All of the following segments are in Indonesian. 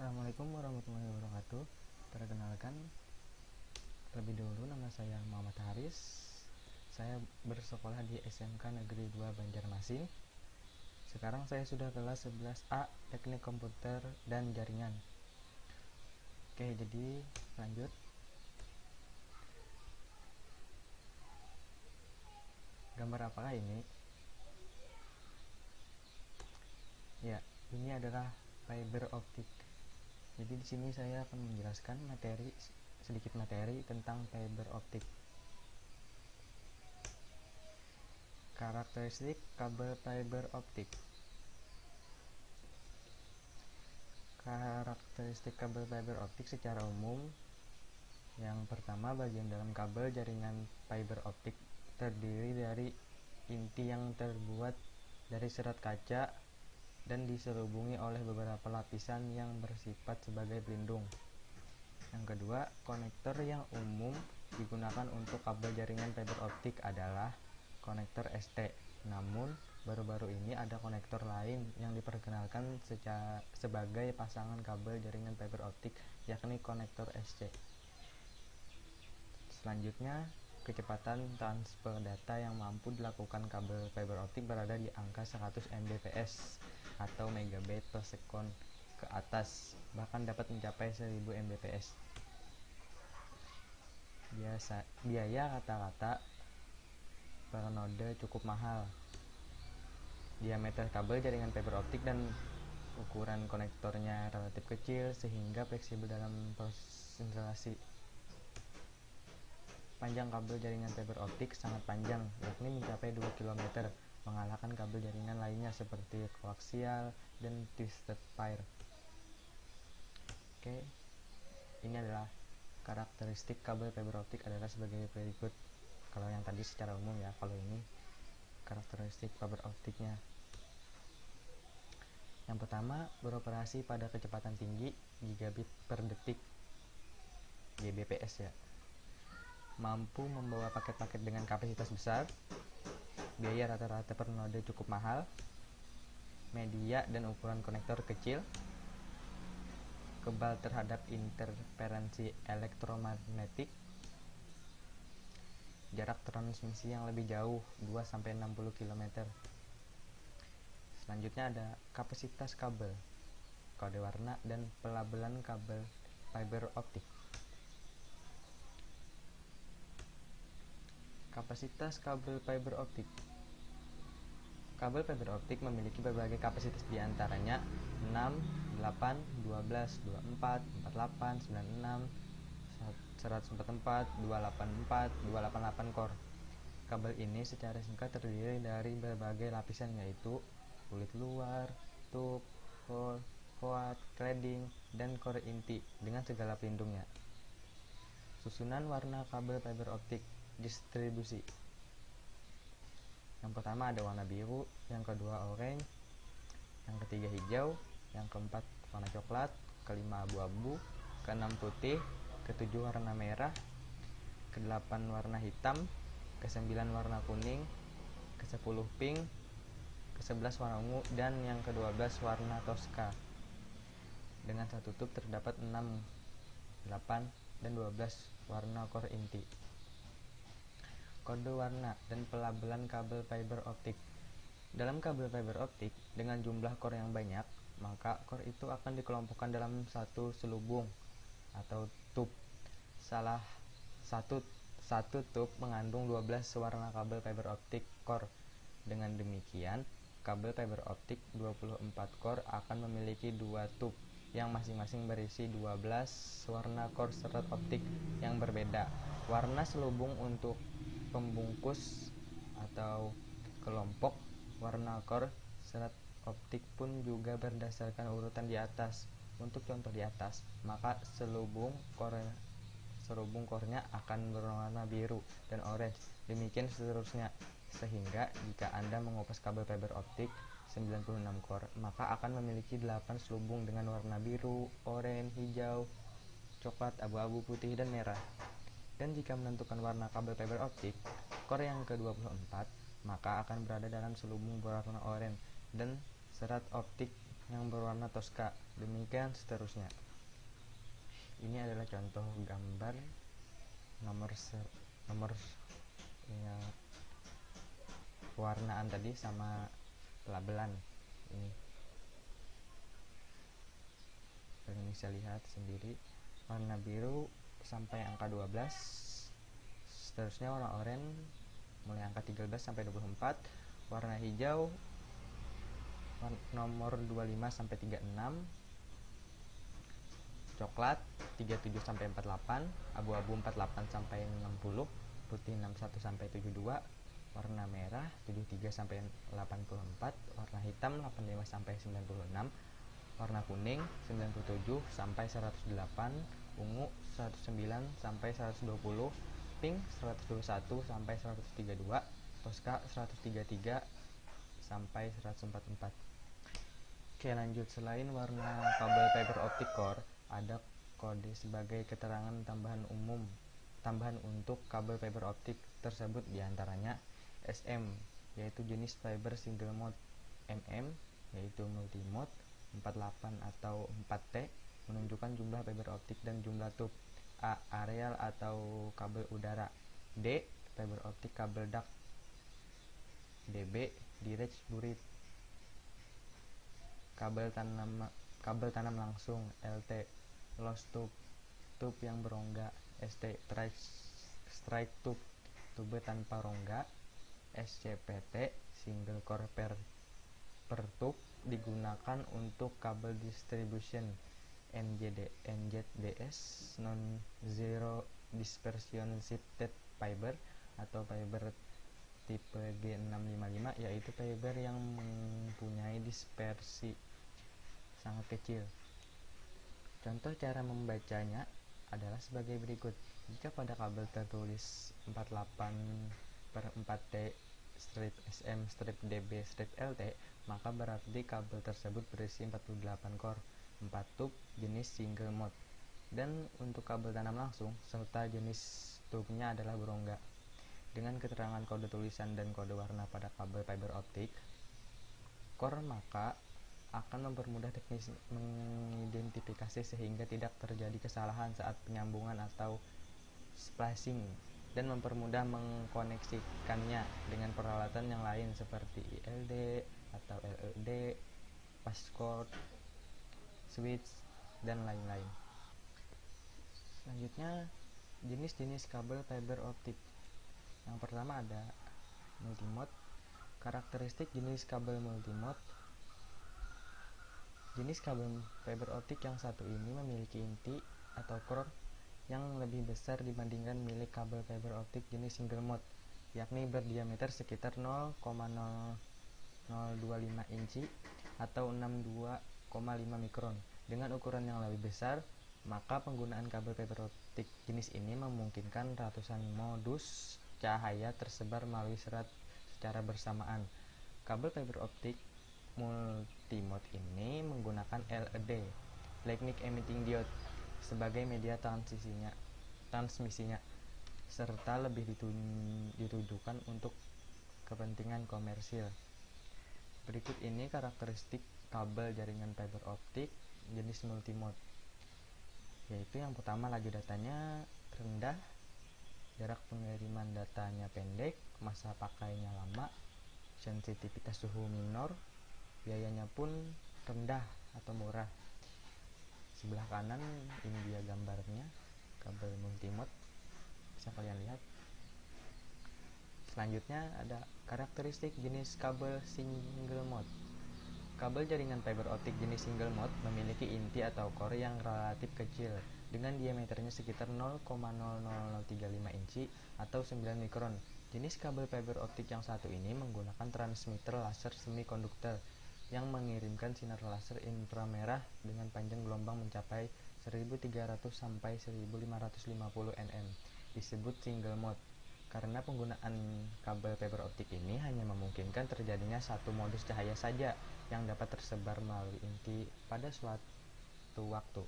Assalamualaikum warahmatullahi wabarakatuh. Perkenalkan, terlebih dahulu nama saya Muhammad Haris. Saya bersekolah di SMK Negeri 2 Banjarmasin. Sekarang saya sudah kelas 11A Teknik Komputer dan Jaringan. Oke, jadi lanjut. Gambar apakah ini? Ya, ini adalah fiber optik. Jadi di sini saya akan menjelaskan sedikit materi tentang fiber optik. Karakteristik kabel fiber optik. Karakteristik kabel fiber optik secara umum. Yang pertama, bagian dalam kabel jaringan fiber optik terdiri dari inti yang terbuat dari serat kaca dan diselubungi oleh beberapa lapisan yang bersifat sebagai pelindung. Yang kedua, konektor yang umum digunakan untuk kabel jaringan fiber optik adalah konektor ST. Namun, baru-baru ini ada konektor lain yang diperkenalkan sebagai pasangan kabel jaringan fiber optik, yakni konektor SC. Selanjutnya, kecepatan transfer data yang mampu dilakukan kabel fiber optik berada di angka 100 Mbps atau megabit per second ke atas, bahkan dapat mencapai 1000 Mbps. Biaya rata-rata per node cukup mahal. Diameter kabel jaringan fiber optik dan ukuran konektornya relatif kecil sehingga fleksibel dalam proses instalasi. Panjang kabel jaringan fiber optik sangat panjang, yakni mencapai 2 km, mengalahkan kabel jaringan lainnya seperti koaksial dan twisted pair. Oke, ini adalah karakteristik kabel fiber optik adalah sebagai berikut. Kalau yang tadi secara umum ya, kalau ini karakteristik fiber optiknya. Yang pertama, beroperasi pada kecepatan tinggi gigabit per detik, Gbps ya. Mampu membawa paket-paket dengan kapasitas besar. Biaya rata-rata per node cukup mahal. Media dan ukuran konektor kecil. Kebal terhadap interferensi elektromagnetik. Jarak transmisi yang lebih jauh 2-60 km. Selanjutnya ada kapasitas kabel, kode warna, dan pelabelan kabel fiber optik. Kapasitas kabel fiber optik. Kabel fiber optik memiliki berbagai kapasitas, diantaranya 6, 8, 12, 24, 48, 96, 144, 284, 288 core. Kabel ini secara singkat terdiri dari berbagai lapisan, yaitu kulit luar, tube, hole, void, cladding, dan core inti dengan segala pelindungnya. Susunan warna kabel fiber optik. Distribusi. Yang pertama ada warna biru, yang kedua orange, yang ketiga hijau, yang keempat warna coklat, kelima abu-abu, keenam putih, ketujuh warna merah, kedelapan warna hitam, kesembilan warna kuning, kesepuluh pink, ke-11 warna ungu, dan yang ke-12 warna toska. Dengan satu tube terdapat 6, 8, dan 12 warna core inti. Kode warna dan pelabelan kabel fiber optik. Dalam kabel fiber optik dengan jumlah core yang banyak, maka core itu akan dikelompokkan dalam satu selubung atau tube. Salah satu tube mengandung 12 warna kabel fiber optik core. Dengan demikian, kabel fiber optik 24 core akan memiliki 2 tube yang masing-masing berisi 12 warna core serat optik yang berbeda. Warna selubung untuk pembungkus atau kelompok warna core serat optik pun juga berdasarkan urutan di atas. Untuk contoh di atas, maka selubung core-nya akan berwarna biru dan orange, demikian seterusnya. Sehingga jika Anda mengupas kabel fiber optik 96 core, maka akan memiliki 8 selubung dengan warna biru, oranye, hijau, coklat, abu-abu, putih, dan merah. Dan jika menentukan warna kabel fiber optik core yang ke-24, maka akan berada dalam selubung berwarna oranye dan serat optik yang berwarna toska, demikian seterusnya. Ini adalah contoh gambar nomor ya, warnaan tadi sama labelan ini. Kalian bisa lihat sendiri, warna biru sampai angka 12, seterusnya warna oranye mulai angka 13 sampai 24, warna hijau nomor 25 sampai 36, coklat 37 sampai 48, abu-abu 48 sampai 60, putih 61 sampai 72, warna merah 73 sampai 84, warna hitam 85 sampai 96, warna kuning 97 sampai 108, ungu 109 sampai 120, pink 121 sampai 132, toska 133 sampai 144. Oke, lanjut. Selain warna kabel fiber optic core, ada kode sebagai keterangan tambahan untuk kabel fiber optik tersebut, diantaranya SM yaitu jenis fiber single mode, MM yaitu multi mode, 48 atau 4T menunjukkan jumlah fiber optik dan jumlah tube, A areal atau kabel udara, D fiber optik kabel duct, DB direct buried, kabel tanam langsung, LT lost tube yang berongga, ST straight tube tanpa rongga, SCPT single core per tube digunakan untuk kabel distribution, NZDS non zero dispersion shifted fiber atau fiber tipe G655, yaitu fiber yang mempunyai dispersi sangat kecil. Contoh cara membacanya adalah sebagai berikut. Jika pada kabel tertulis 48/4T strip SM strip DB strip LT, maka berarti kabel tersebut berisi 48 core, 4 tube jenis single mode. Dan untuk kabel tanam langsung, serta jenis tube-nya adalah berongga. Dengan keterangan kode tulisan dan kode warna pada kabel fiber optik core, maka akan mempermudah teknis mengidentifikasi sehingga tidak terjadi kesalahan saat penyambungan atau splicing, dan mempermudah mengkoneksikannya dengan peralatan yang lain seperti ILD atau LED, passcode, switch, dan lain-lain. Selanjutnya, jenis-jenis kabel fiber optik. Yang pertama ada multimode. Karakteristik jenis kabel multimode. Jenis kabel fiber optik yang satu ini memiliki inti atau core yang lebih besar dibandingkan milik kabel fiber optik jenis single mode, yakni berdiameter sekitar 0,0025 inci atau 62,5 mikron. Dengan ukuran yang lebih besar, maka penggunaan kabel fiber optik jenis ini memungkinkan ratusan modus cahaya tersebar melalui serat secara bersamaan. Kabel fiber optik multimode ini menggunakan LED, Light Emitting Diode, sebagai media transmisinya, serta lebih ditujukan untuk kepentingan komersil. Berikut ini karakteristik kabel jaringan fiber optik jenis multimode, yaitu yang pertama, laju datanya rendah, jarak pengiriman datanya pendek, masa pakainya lama, sensitivitas suhu minor, biayanya pun rendah atau murah. Sebelah kanan ini dia gambarnya kabel multimode, bisa kalian lihat. Selanjutnya ada karakteristik jenis kabel single mode. Kabel jaringan fiber optik jenis single mode memiliki inti atau core yang relatif kecil dengan diameternya sekitar 0,00035 inci atau 9 mikron. Jenis kabel fiber optik yang satu ini menggunakan transmitter laser semikonduktor yang mengirimkan sinar laser inframerah dengan panjang gelombang mencapai 1300 sampai 1550 nm. Disebut single mode karena penggunaan kabel fiber optik ini hanya memungkinkan terjadinya satu modus cahaya saja yang dapat tersebar melalui inti pada suatu waktu.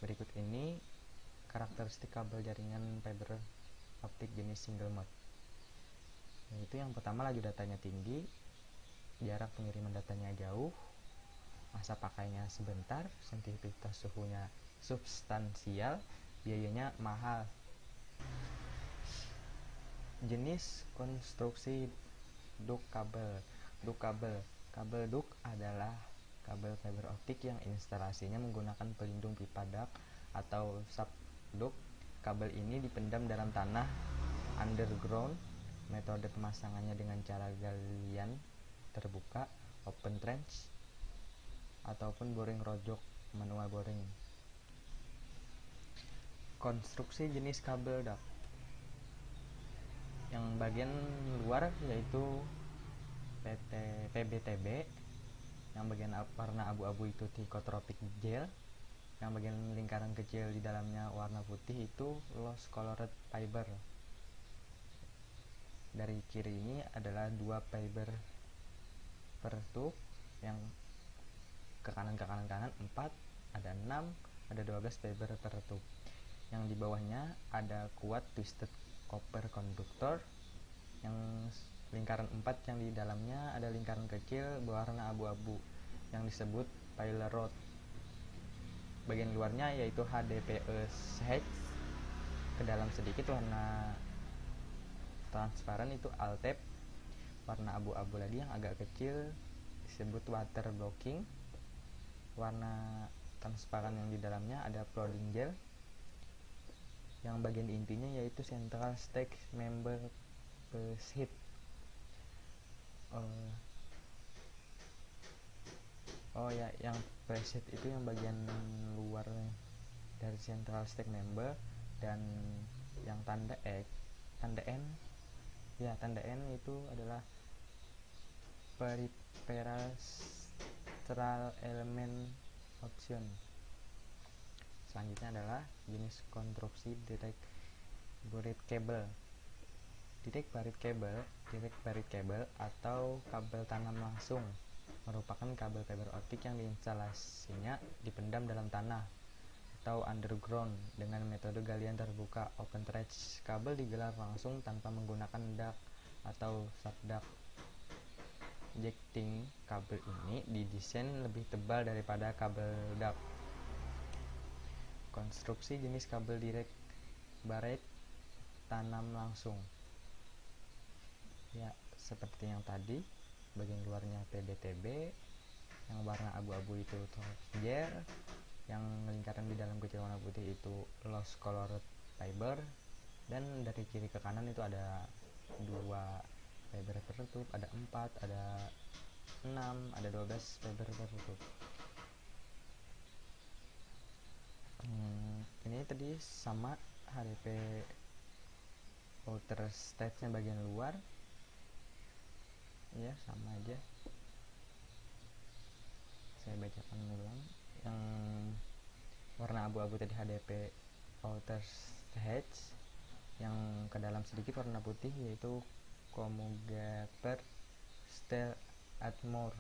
Berikut ini karakteristik kabel jaringan fiber optik jenis single mode, yaitu yang pertama, laju datanya tinggi, jarak pengiriman datanya jauh, masa pakainya sebentar, sensitivitas suhunya substansial, biayanya mahal. Jenis konstruksi duct kabel. Kabel duct adalah kabel fiber optik yang instalasinya menggunakan pelindung pipa duct atau subduct. Kabel ini dipendam dalam tanah underground. Metode pemasangannya dengan cara galian terbuka open trench ataupun boring rojok manual boring. Konstruksi jenis kabel duct. Yang bagian luar yaitu PBTB, yang bagian warna abu-abu itu Thiotropic gel, yang bagian lingkaran kecil di dalamnya warna putih itu loose colored fiber. Dari kiri ini adalah 2 fiber per tube, yang ke kanan 4, ada 6, ada 12 fiber per tube. Yang di bawahnya ada kuat twisted copper conductor, yang lingkaran 4 yang di dalamnya ada lingkaran kecil berwarna abu-abu yang disebut pilot rod. Bagian luarnya yaitu HDPE hedge, ke dalam sedikit warna transparan itu Altep, warna abu-abu lagi yang agak kecil disebut water blocking. Warna transparan yang di dalamnya ada flooding gel, yang bagian intinya yaitu central stack member sheet. Yang preset itu yang bagian luar dari central stack member, dan yang tanda N itu adalah peripheral structural element option. Selanjutnya adalah jenis konstruksi direct buried cable. Direct buried cable atau kabel tanam langsung merupakan kabel fiber optik yang diinstalasinya dipendam dalam tanah atau underground dengan metode galian terbuka open trench. Kabel digelar langsung tanpa menggunakan duct atau subduct. Jacketing kabel ini didesain lebih tebal daripada kabel duct. Konstruksi jenis kabel direct buried tanam langsung. Ya, seperti yang tadi, bagian luarnya PBTB, yang warna abu-abu itu gel, yang lingkaran di dalam kecil warna putih itu loose colored fiber, dan dari kiri ke kanan itu ada 2 fiber per tube, ada 4, ada 6, ada 12 fiber per tube. Ini tadi sama HDP outer stage-nya bagian luar, ya sama aja. Saya bacakan ulang. Yang warna abu-abu tadi HDP outer stage, yang ke dalam sedikit warna putih yaitu commutator steel armor.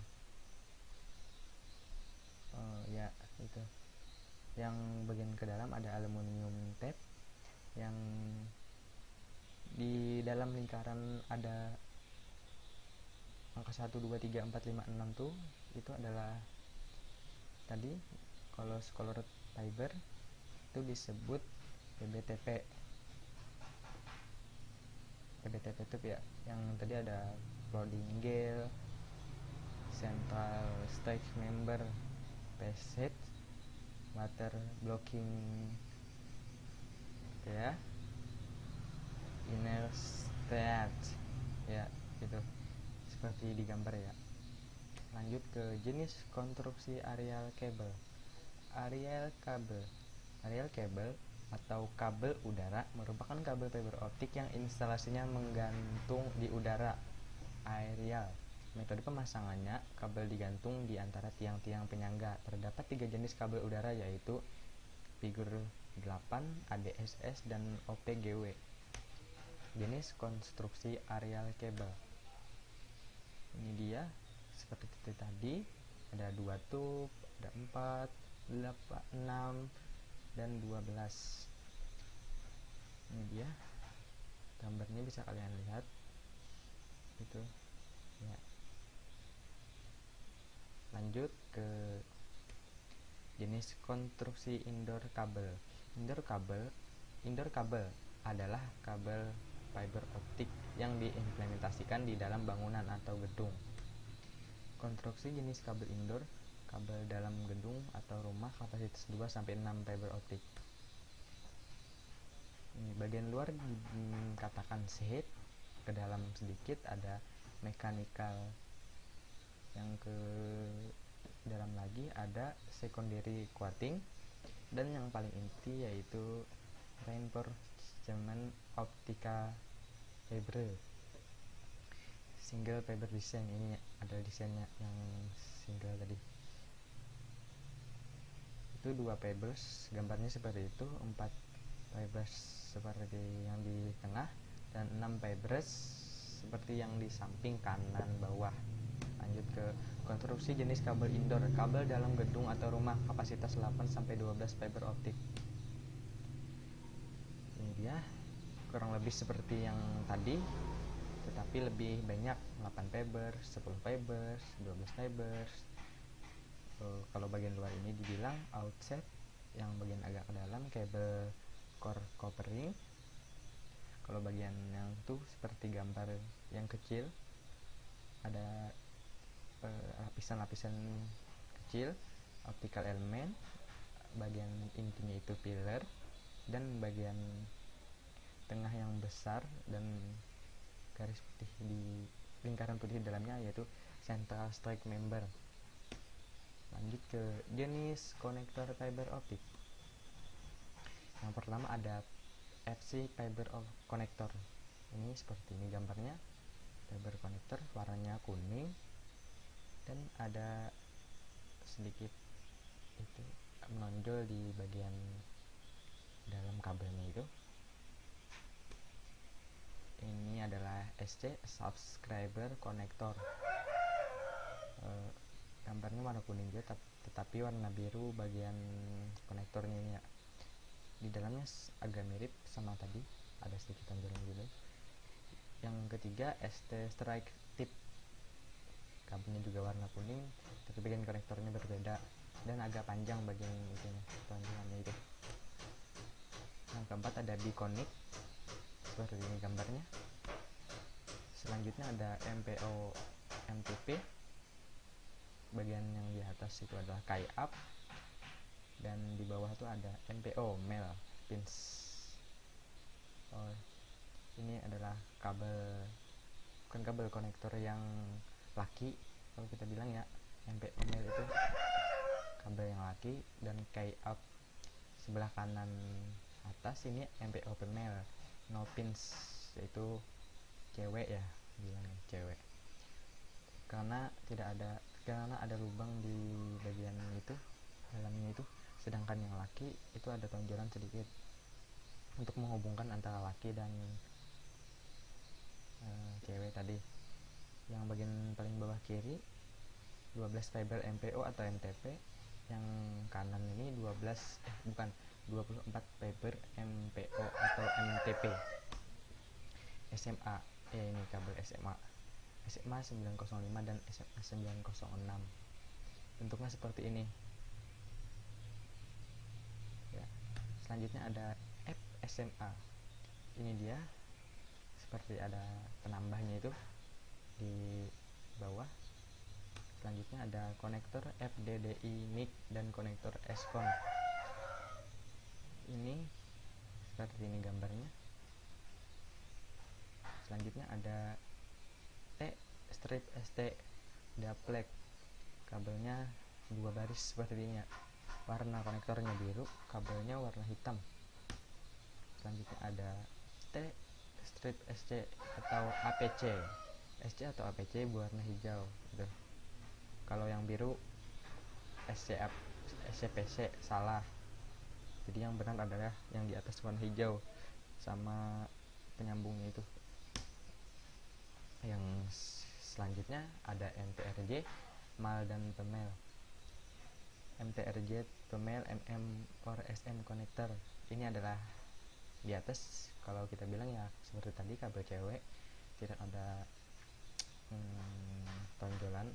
Itu. Yang bagian ke dalam ada aluminium tape, yang di dalam lingkaran ada angka 1, 2, 3, 4, 5, 6 tuh, itu adalah tadi kalau colored fiber itu disebut PBTP itu ya. Yang tadi ada flooding gel, central stack member passage, water blocking ya, inner stage ya, itu seperti di gambar ya. Lanjut ke jenis konstruksi aerial cable. Aerial cable atau kabel udara merupakan kabel fiber optik yang instalasinya menggantung di udara. Aerial. Metode pemasangannya, kabel digantung di antara tiang-tiang penyangga. Terdapat 3 jenis kabel udara yaitu figur 8, ADSS, dan OPGW. Jenis konstruksi aerial cable. Ini dia seperti tadi, ada 2 tube, ada 4, 8, 6, dan 12. Ini dia gambarnya, bisa kalian lihat itu ya. Lanjut ke jenis konstruksi indoor kabel. Indoor kabel adalah kabel fiber optik yang diimplementasikan di dalam bangunan atau gedung. Konstruksi jenis kabel indoor, kabel dalam gedung atau rumah kapasitas 2 sampai 6 fiber optik. Ini bagian luar dikatakan sheet, ke dalam sedikit ada mechanical, yang ke dalam lagi ada secondary coating, dan yang paling inti yaitu reinforcement optica fiber. Single fiber design, ini ada desainnya yang single tadi. Itu 2 fibers, gambarnya seperti itu, 4 fibers seperti yang di tengah dan 6 fibers seperti yang di samping kanan bawah. Lanjut ke konstruksi jenis kabel indoor, kabel dalam gedung atau rumah kapasitas 8 sampai 12 fiber optik. Ini dia kurang lebih seperti yang tadi, tetapi lebih banyak, 8 fiber, 10 fiber, 12 fiber. Kalau bagian luar ini dibilang outside, yang bagian agak ke dalam kabel core covering. Kalau bagian yang itu seperti gambar yang kecil, ada lapisan-lapisan kecil optical element, bagian intinya itu pillar, dan bagian tengah yang besar dan garis putih di lingkaran putih di dalamnya yaitu central strike member. Lanjut ke jenis konektor fiber optik. Yang pertama ada FC fiber connector. Ini seperti ini gambarnya, fiber connector warnanya kuning dan ada sedikit itu menonjol di bagian dalam kabelnya itu. Ini adalah SC subscriber connector. Gambarnya warna kuning juga, tetapi warna biru bagian konektornya ini ya. Di dalamnya agak mirip sama tadi, ada sedikit tonjolan gitu. Yang ketiga ST strike tip, kabelnya juga warna kuning, tapi bagian konektornya berbeda dan agak panjang bagian itunya, tonjolannya itu. Yang keempat ada biconic, seperti ini gambarnya. Selanjutnya ada MPO MTP, bagian yang di atas itu adalah tie up, dan di bawah itu ada MPO male pins. Ini adalah kabel, bukan kabel konektor yang laki kalau kita bilang ya. MPO male itu kabel yang laki, dan tie up sebelah kanan atas ini MPO female no pins, yaitu cewek ya, bilangnya cewek, karena ada lubang di bagian itu dalamnya itu. Sedangkan yang laki itu ada tonjolan sedikit untuk menghubungkan antara laki dan cewek tadi. Yang bagian paling bawah kiri 12 fiber MPO atau MTP, yang kanan ini 24 fiber MPO atau MTP. SMA ya, ini kabel SMA 905 dan SMA 906, bentuknya seperti ini ya. Selanjutnya ada FSMA, ini dia seperti ada penambahnya itu di bawah. Selanjutnya ada konektor FDDI NIC dan konektor SCON. Ini seperti ini gambarnya. Selanjutnya ada strip ST duplex, kabelnya 2 baris seperti ini ya. Warna konektornya biru, kabelnya warna hitam. Selanjutnya ada strip SC atau APC. SC atau APC berwarna hijau gitu. Kalau yang biru SCPC salah. Jadi yang benar adalah yang di atas warna hijau sama penyambungnya itu. Yang selanjutnya ada MTRJ male dan female. MTRJ female MM or SM connector. Ini adalah di atas, kalau kita bilang ya seperti tadi kabel cewek, tidak ada tonjolan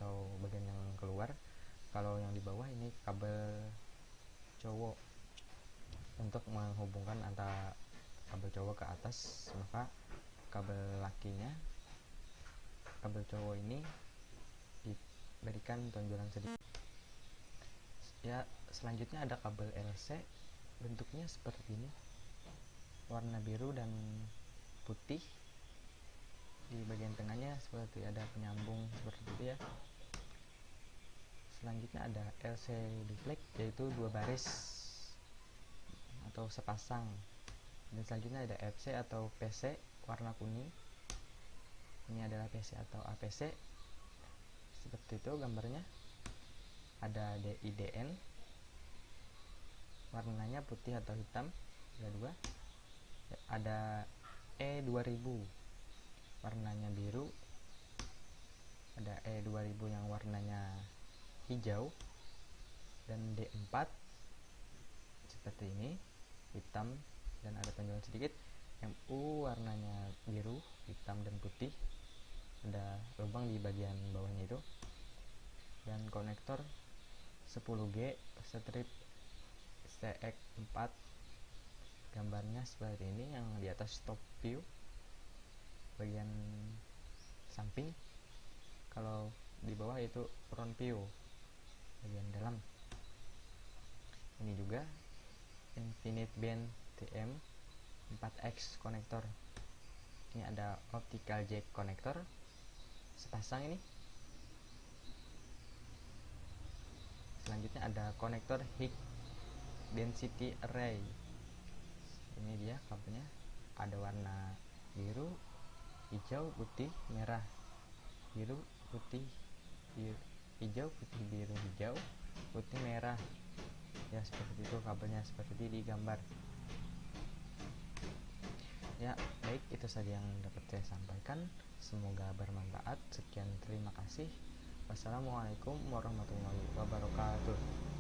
atau bagian yang keluar. Kalau yang di bawah ini kabel cowok untuk menghubungkan antara kabel cowok ke atas, maka kabel lakinya, kabel cowok ini diberikan tonjolan sedikit. Ya, selanjutnya ada kabel LC, bentuknya seperti ini, warna biru dan putih. Di bagian tengahnya seperti ada penyambung seperti itu ya. Selanjutnya ada LC duplex, yaitu 2 baris atau sepasang. Dan selanjutnya ada FC atau PC warna kuning. Ini adalah PC atau APC. Seperti itu gambarnya. Ada DIDN, warnanya putih atau hitam, ada 2. Ada E2000, warnanya biru. Ada E2000 yang warnanya hijau. Dan D4 seperti ini, hitam dan ada tonjolan sedikit. MU warnanya biru, hitam dan putih, ada lubang di bagian bawahnya itu. Dan konektor 10G strip CX4, gambarnya seperti ini, yang di atas top view bagian samping, kalau di bawah itu front view bagian dalam. Ini juga Infinite Band TM 4X konektor. Ini ada optical jack konektor sepasang ini. Selanjutnya ada konektor high density array. Ini dia kabelnya, ada warna biru, hijau, putih, merah, biru, putih, biru, hijau, putih, biru, hijau, putih, merah. Ya, seperti itu kabelnya, seperti di gambar. Ya, baik, itu saja yang dapat saya sampaikan. Semoga bermanfaat. Sekian, terima kasih. Wassalamualaikum warahmatullahi wabarakatuh.